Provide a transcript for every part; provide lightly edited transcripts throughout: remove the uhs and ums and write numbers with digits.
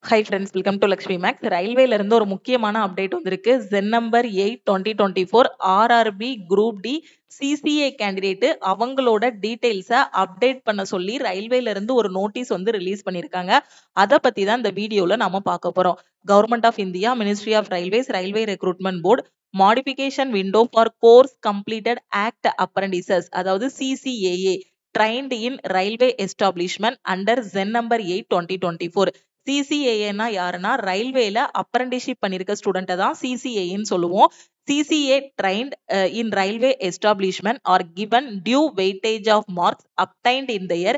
High friends, welcome to Lakshmi maths. ரயில்வேல இருந்து ஒரு முக்கியமான அப்டேட் வந்திருக்கு. CEN number 8 2024 RRB group D CCA candidate அவங்களோட டீடைல்ஸை அப்டேட் பண்ண சொல்லி ரயில்வேல இருந்து ஒரு நோட்டீஸ் வந்து ரிலீஸ் பண்ணியிருக்காங்க. அதை பத்தி தான் இந்த வீடியோல நாம பார்க்க போறோம். Government of India, ministry of railways, railway recruitment board modification window for course completed act apprentices, அதாவது CCAA trained in railway establishment under ZEN number 8 2024. சிசிஏஏன்னா யாருன்னா ரயில்வேல அப்ரண்டிஷிப் பண்ணிருக்க ஸ்டூடெண்ட்டை தான் சிசிஏன்னு சொல்லுவோம். CCA trained in railway establishment are given due weightage of marks obtained in their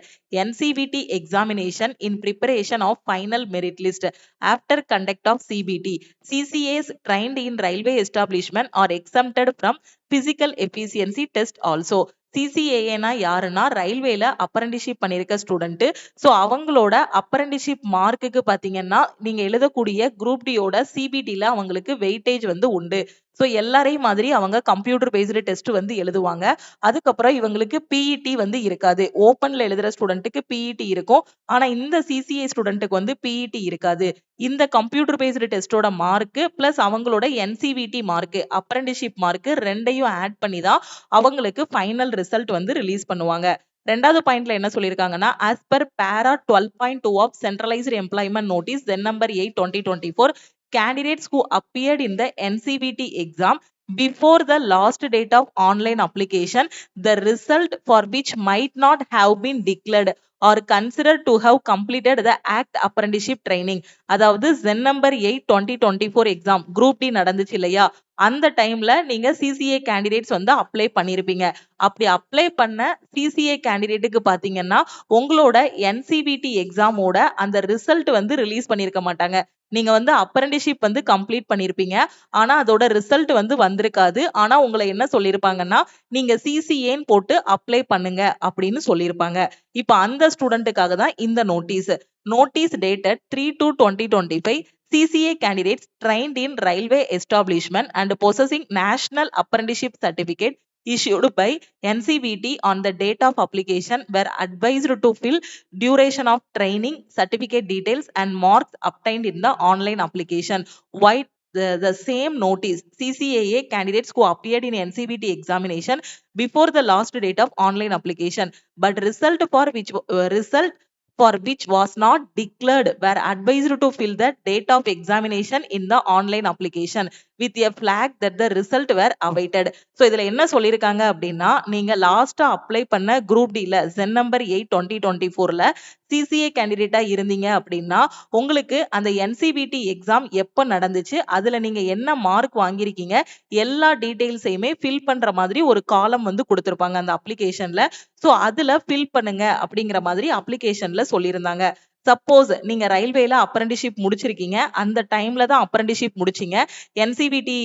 NCVT examination in preparation of final merit list after conduct of CBT. CCAs trained in railway establishment are exempted from physical efficiency test also. சிசிஏஏனா யாருன்னா ரயில்வேல apprenticeship பண்ணிருக்க student. So அவங்களோட apprenticeship மார்க்குக்கு பாத்தீங்கன்னா நீங்க எழுதக்கூடிய group டியோட சிபிடில அவங்களுக்கு weightage வந்து உண்டு. ஸோ எல்லாரையும் மாதிரி அவங்க கம்ப்யூட்டர் பேஸ்டு டெஸ்ட் வந்து எழுதுவாங்க. அதுக்கப்புறம் இவங்களுக்கு பிஇடி வந்து இருக்காது. ஓப்பன்ல எழுதுற ஸ்டூடெண்ட்டுக்கு பிஇடி இருக்கும். ஆனா இந்த சிசிஏ ஸ்டூடெண்ட்டுக்கு வந்து பிஇடி இருக்காது. இந்த கம்ப்யூட்டர் பேஸ்டு டெஸ்டோட மார்க் பிளஸ் அவங்களோட என்சிவிடி மார்க், அப்ரண்டிஷிப் மார்க் ரெண்டையும் ஆட் பண்ணி தான் அவங்களுக்கு ஃபைனல் ரிசல்ட் வந்து ரிலீஸ் பண்ணுவாங்க. ரெண்டாவது பாயிண்ட்ல என்ன சொல்லியிருக்காங்கன்னா, as per para 12.2 of centralized employment notice ZEN number 8 2024, candidates who appeared in the NCVT exam before the last date of online application, the result for which might not have been declared or considered to have completed the act apprenticeship training. அதாவது ZEN number 8 2024 exam group D நடந்துச்சு இல்லையா, அந்த டைம்ல நீங்க CCA candidates வந்து apply பண்ணிருப்பீங்க. அப்படி apply பண்ண சிசிஏ கேண்டிடேட்டுக்கு பாத்தீங்கன்னா உங்களோட என்சிவிடி எக்ஸாமோட அந்த ரிசல்ட் வந்து ரிலீஸ் பண்ணிருக்க மாட்டாங்க. நீங்க வந்து அப்ரண்டிஷிப் வந்து கம்ப்ளீட் பண்ணிருப்பீங்க. ஆனா அதோட ரிசல்ட் வந்து வந்திருக்காது. ஆனா உங்களை என்ன சொல்லிருப்பாங்கன்னா, நீங்க சிசிஏன்னு போட்டு அப்ளை பண்ணுங்க அப்படின்னு சொல்லியிருப்பாங்க. இப்ப அந்த ஸ்டூடெண்ட்டுக்காக தான் இந்த notice. Notice dated 3/2/2025. CCA candidates trained in railway establishment and possessing national apprenticeship certificate issued by NCVT on the date of application were advised to fill duration of training, certificate details and marks obtained in the online application. Why the same notice, CCAA candidates who appeared in NCVT examination before the last date of online application but result for which was not declared were advised to fill the date of examination in the online application with a flag that the result were awaited. So இதுல என்ன சொல்லியிருக்காங்க அப்படின்னா, நீங்க லாஸ்டா apply பண்ண group டில ZEN number 8 2024ல CCA கேண்டிடேட்டா இருந்தீங்க அப்படின்னா உங்களுக்கு அந்த என்சிவிடி எக்ஸாம் எப்ப நடந்துச்சு, அதுல நீங்க என்ன மார்க் வாங்கியிருக்கீங்க, எல்லா டீடைல்ஸையுமே ஃபில் பண்ற மாதிரி ஒரு காலம் வந்து கொடுத்திருப்பாங்க அந்த அப்ளிகேஷன்ல. ஸோ அதுல ஃபில் பண்ணுங்க அப்படிங்கிற மாதிரி அப்ளிகேஷன்ல சொல்லியிருந்தாங்க. சப்போஸ் நீங்க ரயில்வேல அப்ரண்டிஷிப் முடிச்சிருக்கீங்க, அந்த டைம்ல தான் அப்ரண்டிஷிப் முடிச்சீங்க, என்சிவிடி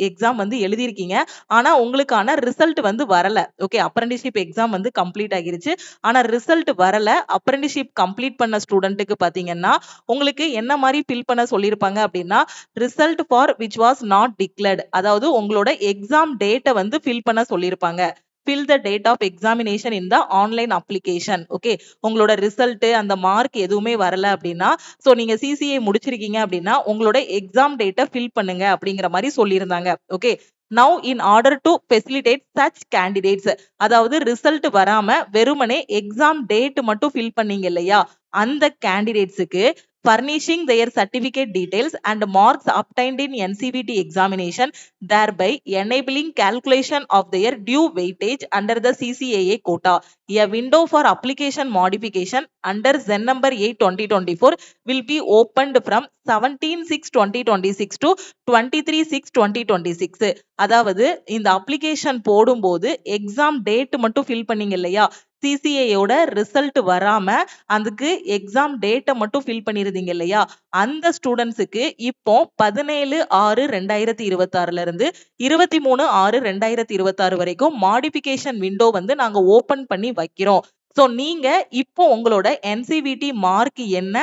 எக்ஸாம் வந்து எழுதியிருக்கீங்க, ஆனா உங்களுக்கான ரிசல்ட் வந்து வரல. ஓகே, அப்ரண்டிஷிப் எக்ஸாம் வந்து கம்ப்ளீட் ஆகிருச்சு, ஆனா ரிசல்ட் வரல. அப்ரண்டிஷிப் கம்ப்ளீட் பண்ண ஸ்டூடெண்ட்டுக்கு பாத்தீங்கன்னா உங்களுக்கு என்ன மாதிரி ஃபில் பண்ண சொல்லியிருப்பாங்க அப்படின்னா, result for which was not declared, அதாவது உங்களோட எக்ஸாம் டேட்டை வந்து ஃபில் பண்ண சொல்லியிருப்பாங்க. fill the date of examination in the online application. Okay, உங்களோட ரிசல்ட் அந்த மார்க் எதுவுமே வரல அப்படின்னா, சோ நீங்க சிசிஏ முடிச்சிருக்கீங்க அப்படின்னா உங்களோட எக்ஸாம் டேட்டை ஃபில் பண்ணுங்க அப்படிங்கிற மாதிரி சொல்லியிருந்தாங்க. Okay, now in order to facilitate such candidates, அதாவது ரிசல்ட் வராம வெறுமனே எக்ஸாம் டேட் மட்டும் ஃபில் பண்ணீங்க இல்லையா, அந்த கேண்டிடேட்ஸுக்கு furnishing their certificate details and marks obtained in NCVT examination, thereby enabling calculation of their due weightage under the CCAA quota. A window for application modification under ZEN number 8 2024 will be opened from 17/6/2026 to 23/6/2026. அதாவது இந்த application போடும்போது exam date மட்டும் fill பண்ணீங்க இல்லையா, சிசிஏயோட result வராம அதுக்கு exam டேட்டை மட்டும் ஃபில் பண்ணிருந்தீங்க இல்லையா, அந்த ஸ்டூடெண்ட்ஸுக்கு இப்போ 17/6/2026 இருந்து 23/6/2026 வரைக்கும் மாடிஃபிகேஷன் விண்டோ வந்து நாங்க ஓபன் பண்ணி வைக்கிறோம். ஸோ நீங்க இப்போ உங்களோட என்சிவிடி மார்க் என்ன,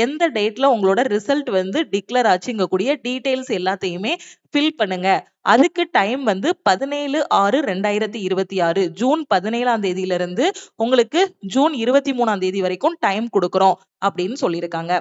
எந்த டேட்ல உங்களோட ரிசல்ட் வந்து டிக்ளேர் ஆச்சுங்க கூடிய டீடைல்ஸ் எல்லாத்தையுமே ஃபில் பண்ணுங்க. அதுக்கு டைம் வந்து 17/6/2026 ஜூன் 17ஆம் தேதியில இருந்து உங்களுக்கு ஜூன் 23ஆம் தேதி வரைக்கும் டைம் கொடுக்குறோம் அப்படின்னு சொல்லியிருக்காங்க.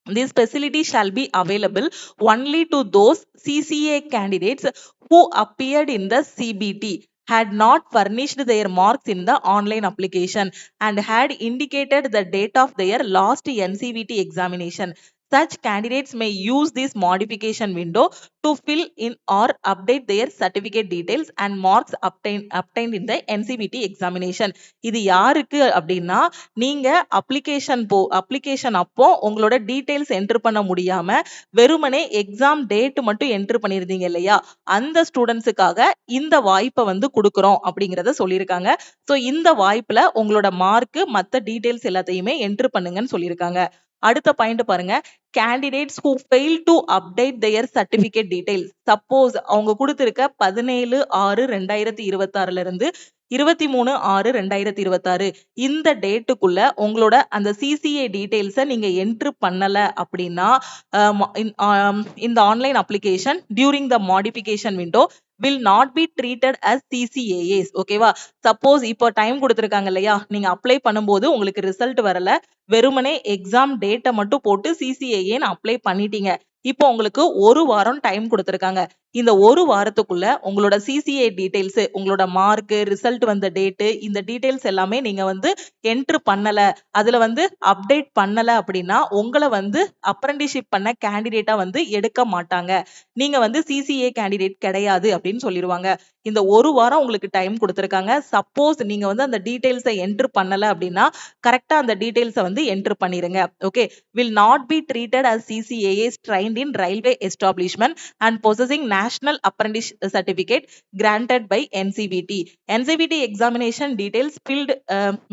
This facility shall be available only to those CCA candidates who appeared in the CBT, had not furnished their marks in the online application, and had indicated the date of their last NCVT examination. Such candidates may use this modification window to fill in or update their certificate details and marks obtained in the NCVT examination. இது யாருக்கு அப்படின்னா, நீங்க application அப்போ உங்களோட details enter பண்ண முடியாம வெறுமனே exam date மட்டும் என்டர் பண்ணிருந்தீங்க இல்லையா, அந்த ஸ்டூடெண்ட்ஸுக்காக இந்த வாய்ப்பை வந்து கொடுக்குறோம் அப்படிங்கறத சொல்லியிருக்காங்க. சோ இந்த வாய்ப்புல உங்களோட மார்க் மத்த டீடைல்ஸ் எல்லாத்தையுமே என்டர் பண்ணுங்கன்னு சொல்லியிருக்காங்க. அடுத்த பாயிண்ட் பாருங்க, candidates who fail to update their certificate details. Suppose அவங்க கொடுத்திருக்க 17/6/2026 இருந்து 23/6/2026 இந்த டேட்டுக்குள்ள உங்களோட அந்த CCA டீடைல்ஸை நீங்க என்ட்ரு பண்ணல அப்படின்னா, இந்த online application during the modification window will not be treated as CCAAs. ஓகேவா? சப்போஸ் இப்போ டைம் கொடுத்திருக்காங்க இல்லையா, நீங்க அப்ளை பண்ணும்போது உங்களுக்கு ரிசல்ட் வரல, வெறுமனே எக்ஸாம் டேட்டை மட்டும் போட்டு CCAA அப்ளை பண்ணிட்டீங்க. இப்போ உங்களுக்கு ஒரு வாரம் டைம் கொடுத்திருக்காங்க. இந்த ஒரு வாரத்துக்குள்ள உங்களோட CCA டீடைல்ஸ், உங்களோட மார்க், ரிசல்ட் வந்த டேட், இந்த டீடைல்ஸ் எல்லாமே நீங்க வந்து என்ட்ரு பண்ணல, அதுல வந்து அப்டேட் பண்ணல அப்படின்னா உங்களை வந்து அப்ரண்டிஷிப் பண்ண கேண்டிடேட்டா வந்து எடுக்க மாட்டாங்க. நீங்க வந்து CCA கேண்டிடேட் கிடையாது அப்படின்னு சொல்லிடுவாங்க. இந்த ஒரு வாரம் உங்களுக்கு டைம் கொடுத்திருக்காங்க. சப்போஸ் நீங்க வந்து அந்த டீடைல்ஸை என்ட்ரு பண்ணல அப்படின்னா கரெக்டா அந்த டீடைல்ஸை வந்து என்ட்ரு பண்ணிருங்க. Okay, will not be treated as CCAAs trained in railway establishment and possessing national apprentice certificate granted by NCVT. NCVT examination details filled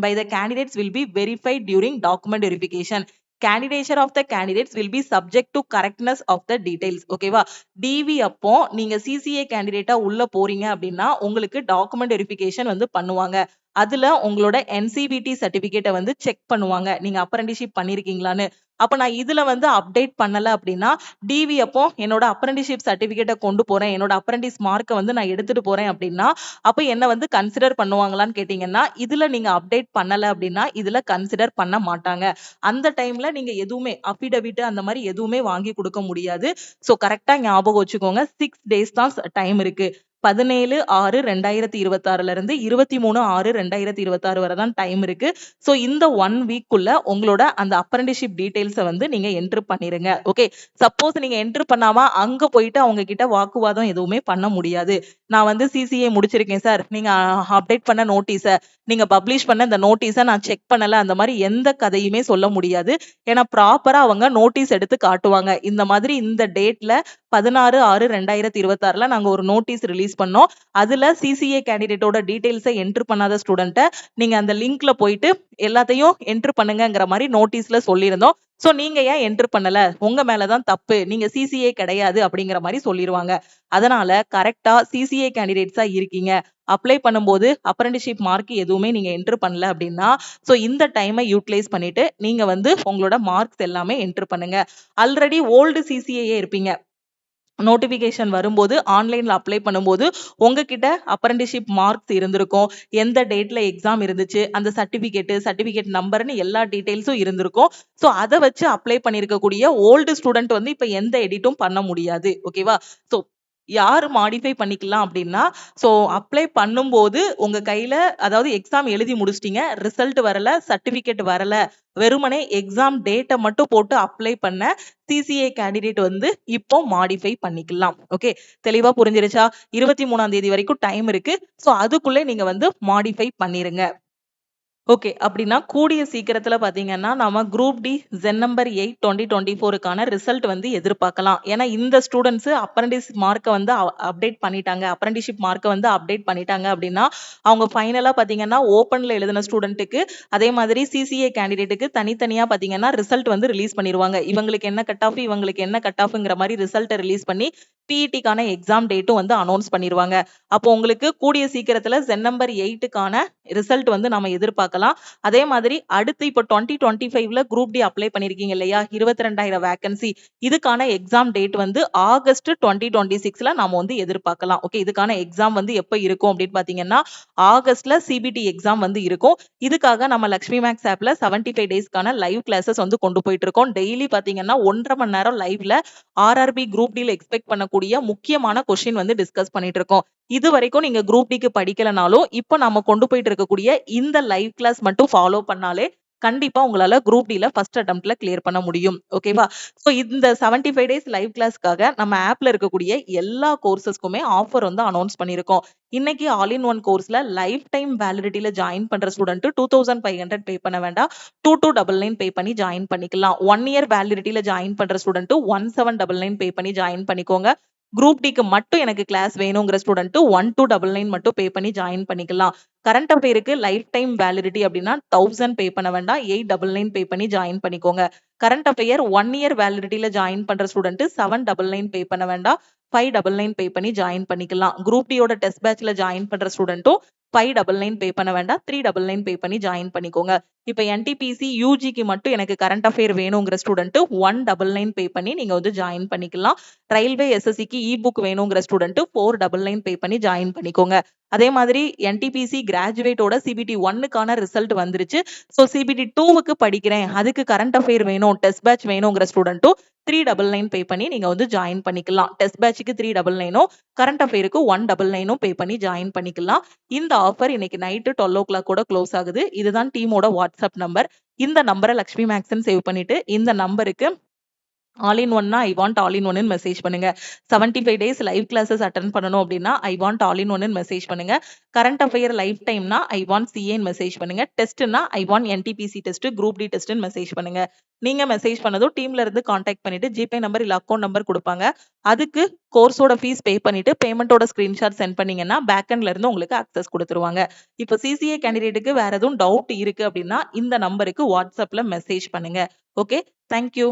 by the candidates will be verified during document verification. Candidature of the candidates will be subject to correctness of the details. ஓகேவா? DV அப்போ நீங்க CCA கேண்டிடேட்டா உள்ள போறீங்க அப்படின்னா உங்களுக்கு document verification வந்து பண்ணுவாங்க. அதுல உங்களோட NCVT சர்டிபிகேட்டை வந்து செக் பண்ணுவாங்க, நீங்க அப்ரண்டிஷிப் பண்ணிருக்கீங்களான்னு. அப்ப நான் இதுல வந்து அப்டேட் பண்ணல அப்படின்னா DV அப்போ என்னோட அப்ரண்டிஷிப் சர்டிபிகேட்டை கொண்டு போறேன், என்னோட அப்ரண்டிஸ் மார்க்கை வந்து நான் எடுத்துட்டு போறேன் அப்படின்னா அப்ப என்ன வந்து கன்சிடர் பண்ணுவாங்களான்னு கேட்டீங்கன்னா, இதுல நீங்க அப்டேட் பண்ணல அப்படின்னா இதுல கன்சிடர் பண்ண மாட்டாங்க. அந்த டைம்ல நீங்க எதுவுமே அஃபிடவிட் அந்த மாதிரி எதுவுமே வாங்கி கொடுக்க முடியாது. சோ கரெக்டா ஞாபகம் வச்சுக்கோங்க, 6 டேஸ் தான் டைம் இருக்கு. 17/6/2026 இருந்து 23/6/2026 வரை தான் டைம் இருக்கு. சோ இந்த 1 வீக்குள்ள உங்களோட அந்த அப்ரண்டிஷிப் டீடைல்ஸை வந்து நீங்க என்ட்ரு பண்ணிருங்க. ஓகே, சப்போஸ் நீங்க என்ட்ரு பண்ணாம அங்க போயிட்டு அவங்க கிட்ட வாக்குவாதம் எதுவுமே பண்ண முடியாது. நான் வந்து CCA முடிச்சிருக்கேன் சார், நீங்க அப்டேட் பண்ண நோட்டீஸ, நீங்க பப்ளிஷ் பண்ண இந்த நோட்டீஸை நான் செக் பண்ணல, அந்த மாதிரி எந்த கதையுமே சொல்ல முடியாது. ஏன்னா ப்ராப்பரா அவங்க நோட்டீஸ் எடுத்து காட்டுவாங்க. இந்த மாதிரி இந்த டேட்ல 16/6/2026 நாங்க ஒரு நோட்டீஸ் ரிலீஸ் பண்ணோம். அதுல CCA கேண்டிடேட்டோட டீடைல்ஸை என்ட்ரு பண்ணாத ஸ்டூடெண்ட்டை நீங்க அந்த லிங்க்ல போயிட்டு எல்லாத்தையும் என்ட்ரு பண்ணுங்கிற மாதிரி நோட்டீஸ்ல சொல்லியிருந்தோம். சோ நீங்க ஏன் என்ட்ரு பண்ணல, உங்க மேலதான் தப்பு, நீங்க CCA கிடையாது அப்படிங்கிற மாதிரி சொல்லிடுவாங்க. அதனால கரெக்டா CCA கேண்டிடேட்ஸா இருக்கீங்க, அப்ளை பண்ணும்போது அப்ரண்டிஷிப் மார்க் எதுவுமே நீங்க என்ட்ரு பண்ணல அப்படின்னா சோ இந்த டைமை யூட்டிலைஸ் பண்ணிட்டு நீங்க வந்து உங்களோட மார்க்ஸ் எல்லாமே என்ட்ரு பண்ணுங்க. ஆல்ரெடி ஓல்டு CCA இருப்பீங்க, நோட்டிபிகேஷன் வரும்போது ஆன்லைன்ல அப்ளை பண்ணும்போது உங்ககிட்ட அப்ரண்டிஷிப் மார்க்ஸ் இருந்திருக்கும், எந்த டேட்ல எக்ஸாம் இருந்துச்சு, அந்த சர்டிபிகேட் நம்பர்னு எல்லா டீடைல்ஸும் இருந்திருக்கும். சோ அதை வச்சு அப்ளை பண்ணிருக்கக்கூடிய ஓல்டு ஸ்டூடெண்ட் வந்து இப்ப எந்த எடிட்டும் பண்ண முடியாது. ஓகேவா? சோ யாரு மாடிஃபை பண்ணிக்கலாம் அப்படின்னா, சோ அப்ளை பண்ணும்போது உங்க கையில, அதாவது எக்ஸாம் எழுதி முடிச்சிட்டீங்க, ரிசல்ட் வரல, சர்டிபிகேட் வரல, வெறுமனே எக்ஸாம் டேட்டை மட்டும் போட்டு அப்ளை பண்ண CCA கேண்டிடேட் வந்து இப்போ மாடிஃபை பண்ணிக்கலாம். ஓகே, தெளிவா புரிஞ்சிருச்சா? 23ஆம் தேதி வரைக்கும் டைம் இருக்கு. சோ அதுக்குள்ளே நீங்க வந்து மாடிஃபை பண்ணிருங்க. ஓகே, அப்படின்னா கூடிய சீக்கிரத்துல பாத்தீங்கன்னா நம்ம குரூப் டி ஜென் நம்பர் 8 2024க்கான ரிசல்ட் வந்து எதிர்பார்க்கலாம். ஏன்னா இந்த ஸ்டூடெண்ட்ஸ் அப்ரண்டிஸ் மார்க்கை வந்து அப்டேட் பண்ணிட்டாங்க, அப்ரண்டிஷிப் மார்க்கை வந்து அப்டேட் பண்ணிட்டாங்க அப்படின்னா அவங்க ஃபைனலா பாத்தீங்கன்னா ஓப்பன்ல எழுதின ஸ்டூடெண்ட்டுக்கு அதே மாதிரி CCA கேண்டிடேட்டுக்கு தனித்தனியா பாத்தீங்கன்னா ரிசல்ட் வந்து ரிலீஸ் பண்ணிடுவாங்க. இவங்களுக்கு என்ன கட் ஆஃப், இவங்களுக்கு என்ன கட் ஆஃப்ங்கிற மாதிரி ரிசல்ட்டை ரிலீஸ் பண்ணி PET-க்கான எக்ஸாம் டேட்டும் வந்து அனௌன்ஸ் பண்ணிடுவாங்க. அப்போ உங்களுக்கு கூடிய சீக்கிரத்துல ஜென் நம்பர் 8க்கான ரிசல்ட் வந்து நம்ம எதிர்பார்க்கலாம். அதே மாதிரி அடுத்து இப்போ 2025ல குரூப் டி அப்ளை பண்ணிருக்கீங்க இல்லையா? 22,000 வேகன்சி. இதுக்கான எக்ஸாம் டேட் வந்து ஆகஸ்ட் 2026ல நாம வந்து எதிர்பார்க்கலாம். ஓகே, இதுக்கான எக்ஸாம் வந்து எப்ப இருக்கும் அப்படின்னு பாத்தீங்கன்னா ஆகஸ்ட்ல சிபிடி எக்ஸாம் வந்து இருக்கும். இதுக்காக நம்ம லக்ஷ்மி மேக்ஸ் ஆப்ல 75 டேஸ்க்கான லைவ் கிளாஸஸ் வந்து கொண்டு போயிட்டு இருக்கோம். டெய்லி பாத்தீங்கன்னா 1.5 மணி நேரம் லைவ்ல ஆர்ஆர்பி குரூப் டில எக்ஸ்பெக்ட் பண்ணக்கூடிய முக்கியமான கொஸ்டின் வந்து டிஸ்கஸ் பண்ணிட்டு இருக்கோம். இது வரைக்கும் நீங்க குரூப் டிக்கு படிக்கலனாலும் இப்போ நம்ம கொண்டு போயிட்டு இருக்கக்கூடிய இந்த லைவ் கிளாஸ் மட்டும் ஃபாலோ பண்ணாலே கண்டிப்பா உங்களால குரூப் டில ஃபர்ஸ்ட் அட்டெம்ப்ட்ல கிளியர் பண்ண முடியும். ஓகேவா? சோ இந்த 75 டேஸ் லைவ் கிளாஸ்க்காக நம்ம ஆப்ல இருக்கக்கூடிய எல்லா கோர்சஸ்க்குமே ஆஃபர் வந்து அனௌன்ஸ் பண்ணியிருக்கோம். இன்னைக்கு ஆல் இன் ஒன் கோர்ஸ்ல லைஃப் டைம் வேலிடிட்டில ஜாயின் பண்ற ஸ்டூடெண்ட் 2500 பே பண்ண வேண்டாம். 2299 பே பண்ணி ஜாயின் பண்ணிக்கலாம். 1 இயர் வேலிடிட்டில ஜாயின் பண்ற ஸ்டூடெண்ட் 1799 பே பண்ணி ஜாயின் பண்ணிக்கோங்க. குரூப் டிக்கு மட்டும் எனக்கு கிளாஸ் வேணுங்கிற ஸ்டூடெண்ட் 1299 மட்டும் பே பண்ணி ஜாயின் பண்ணிக்கலாம். கரண்ட் அஃபேருக்கு லைஃப் டைம் வேலிடிட்டி அப்படின்னா 1000 பே பண்ண வேண்டாம். 899 பே பண்ணி ஜாயின் பண்ணிக்கோங்க. கரண்ட் அஃபேர் 1 இயர் வேலிடிட்டில ஜாயின் பண்ற ஸ்டூடெண்ட் 799 பே பண்ண வேண்டாம். 599 பே பண்ணி ஜாயின் பண்ணிக்கலாம். குரூப் டியோட டெஸ்ட் பேட்ச்ல ஜாயின் பண்ற ஸ்டூடெண்ட்டும் 599 பே பண்ண வேண்டாம். 399 பே பண்ணி ஜாயின் பண்ணிக்கோங்க. இப்ப என்டிபிசி யூஜிக்கு மட்டும் எனக்கு கரண்ட் அஃபேர் வேணுங்கிற ஸ்டூடெண்ட் 199 பே பண்ணி நீங்க வந்து ஜாயின் பண்ணிக்கலாம். ரயில்வே எஸ்எஸ்சிக்கு இ புக் வேணுங்கிற ஸ்டூடெண்ட் 499 பே பண்ணி ஜாயின் பண்ணிக்கோங்க. அதே மாதிரி என்டிபிசி கிராஜுவேட்டோட சிபிடி 1க்கான ரிசல்ட் வந்துருச்சு. சோ சிபிடி 2க்கு படிக்கிறேன், அதுக்கு கரண்ட் அஃபேர் வேணும், டெஸ்ட் பேட்ச் வேணுங்கிற ஸ்டூடெண்ட்டும் 399 பே பண்ணி நீங்க வந்து ஜாயின் பண்ணிக்கலாம். டெஸ்ட் பேட்ச்க்கு 399 கரண்ட் அஃபேருக்கு 199 பே பண்ணி ஜாயின் பண்ணிக்கலாம். இந்த ஆஃபர் இன்னைக்கு நைட்டு 12 o'clock கூட க்ளோஸ் ஆகுது. இதுதான் டீமோட வாட்ஸ்அப் நம்பர். இந்த நம்பரை லக்ஷ்மி மேக்ஸ்ன்னு சேவ் பண்ணிட்டு இந்த நம்பருக்கு ஆல் இன் ஒன்னா ஐ வாண்ட் ஆல் இன் ஒன்னு மெசேஜ் பண்ணுங்க. 75 டேஸ் லைவ் கிளாஸஸ் அட்டன் பண்ணணும் அப்படின்னா ஐ வாண்ட் ஆல் இன் ஒன்னு மெசேஜ் பண்ணுங்க. கரண்ட் அஃபேர் லைஃப் டைம்னா ஐ வாண்ட் சிஏன்னு மெசேஜ் பண்ணுங்க. டெஸ்ட்னா I want NTPC test, group D டெஸ்ட்னு மெசேஜ் பண்ணுங்க. நீங்க மெசேஜ் பண்ணதும் டீம்ல இருந்து கான்டாக்ட் பண்ணிட்டு ஜிபே நம்பர் இல்ல அக்கௌண்ட் நம்பர் கொடுப்பாங்க. அதுக்கு கோர்ஸோட ஃபீஸ் பே பண்ணிட்டு பேமெண்டோட ஸ்கிரீன்ஷாட் சென்ட் பண்ணீங்கன்னா பேக்எண்ட்ல இருந்து உங்களுக்கு அக்சஸ் கொடுத்துருவாங்க. இப்போ சிசிஏ கேண்டிடேட்டுக்கு வேற எதுவும் டவுட் இருக்கு அப்படின்னா இந்த நம்பருக்கு வாட்ஸ்அப்ல மெசேஜ் பண்ணுங்க. Okay, thank you.